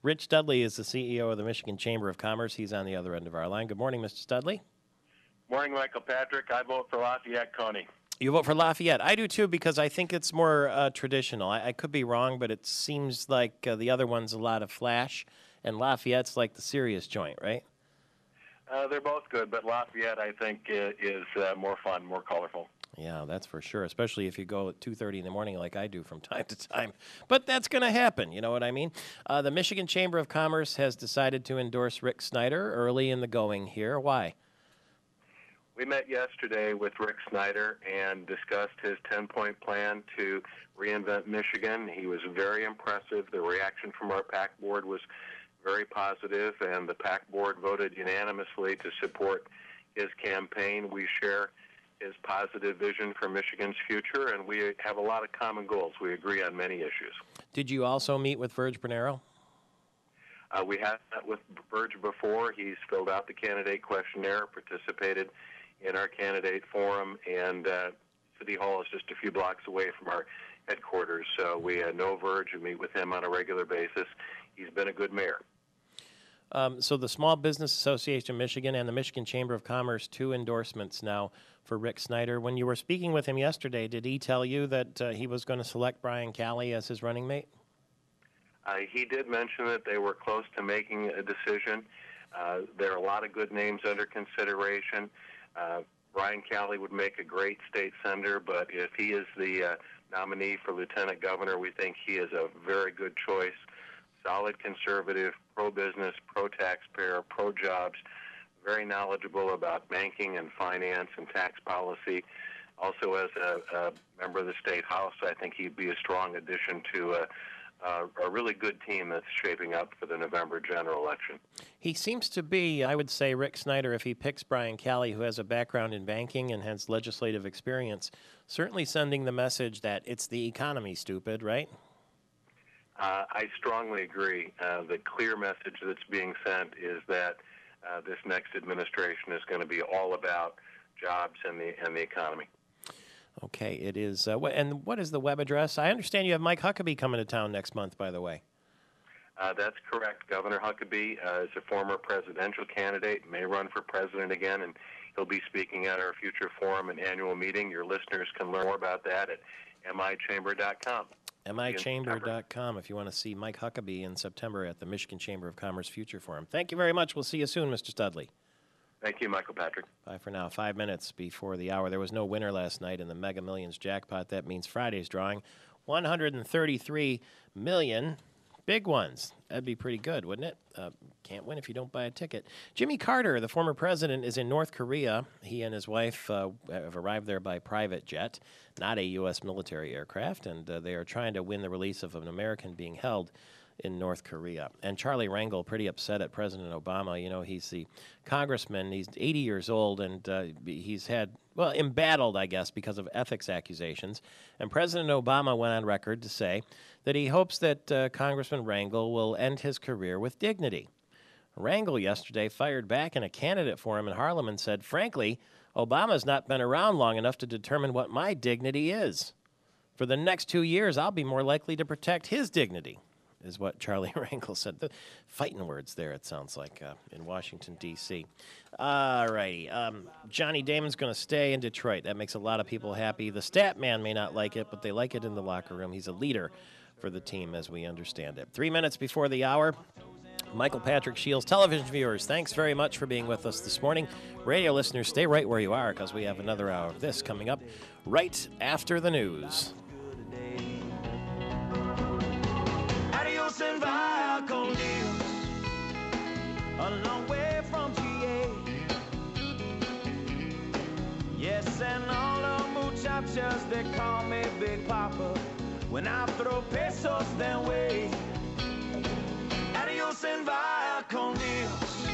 Rich Studley is the CEO of the Michigan Chamber of Commerce. He's on the other end of our line. Good morning, Mr. Studley. Morning, Michael Patrick. I vote for Lafayette County. You vote for Lafayette. I do, too, because I think it's more traditional. I could be wrong, but it seems like the other one's a lot of flash, and Lafayette's like the serious joint, right? They're both good, but Lafayette, I think, is more fun, more colorful. Yeah, that's for sure, especially if you go at 2:30 in the morning like I do from time to time. But that's going to happen, you know what I mean? The Michigan Chamber of Commerce has decided to endorse Rick Snyder early in the going here. Why? We met yesterday with Rick Snyder and discussed his 10-point plan to reinvent Michigan. He was very impressive. The reaction from our PAC board was very positive, and the PAC board voted unanimously to support his campaign. We share his positive vision for Michigan's future, and we have a lot of common goals. We agree on many issues. Did you also meet with Verge Bernero? We have met with Verge before. He's filled out the candidate questionnaire, participated in our candidate forum, and City Hall is just a few blocks away from our headquarters, so we know Verge and meet with him on a regular basis. He's been a good mayor. So the Small Business Association of Michigan and the Michigan Chamber of Commerce, 2 endorsements now for Rick Snyder. When you were speaking with him yesterday, did he tell you that he was going to select Brian Calley as his running mate? He did mention that they were close to making a decision. There are a lot of good names under consideration. Brian Calley would make a great state senator, but if he is the nominee for lieutenant governor, we think he is a very good choice. Solid conservative, pro-business, pro-taxpayer, pro-jobs, very knowledgeable about banking and finance and tax policy. Also, as a member of the State House, I think he'd be a strong addition to a really good team that's shaping up for the November general election. He seems to be, I would say, Rick Snyder, if he picks Brian Calley, who has a background in banking and has legislative experience, certainly sending the message that it's the economy, stupid, right? I strongly agree. The clear message that's being sent is that this next administration is going to be all about jobs and the economy. Okay, it is. And what is the web address? I understand you have Mike Huckabee coming to town next month, by the way. That's correct. Governor Huckabee is a former presidential candidate, may run for president again, and he'll be speaking at our future forum and annual meeting. Your listeners can learn more about that at michamber.com. michamber.com if you want to see Mike Huckabee in September at the Michigan Chamber of Commerce Future Forum. Thank you very much. We'll see you soon, Mr. Studley. Thank you, Michael Patrick. Bye for now. 5 minutes before the hour. There was no winner last night in the Mega Millions jackpot. That means Friday's drawing. $133 million. Big ones. That'd be pretty good, wouldn't it? Can't win if you don't buy a ticket. Jimmy Carter, the former president, is in North Korea. He and his wife have arrived there by private jet, not a U.S. military aircraft, and they are trying to win the release of an American being held in North Korea. And Charlie Rangel, pretty upset at President Obama. You know, he's the congressman. He's 80 years old, and he's had, well, embattled, I guess, because of ethics accusations. And President Obama went on record to say that he hopes that Congressman Rangel will end his career with dignity. Rangel yesterday fired back in a candidate forum in Harlem and said, frankly, Obama's not been around long enough to determine what my dignity is. For the next 2 years, I'll be more likely to protect his dignity, is what Charlie Rangel said. The fighting words there, it sounds like, in Washington, D.C. All righty. Johnny Damon's going to stay in Detroit. That makes a lot of people happy. The stat man may not like it, but they like it in the locker room. He's a leader for the team, as we understand it. 3 minutes before the hour. Michael Patrick Shields, television viewers, thanks very much for being with us this morning. Radio listeners, stay right where you are, because we have another hour of this coming up right after the news. And via con Dios, a long way from GA. Yes, and all the muchachas, they call me Big Papa when I throw pesos their way. Adios and via con Dios.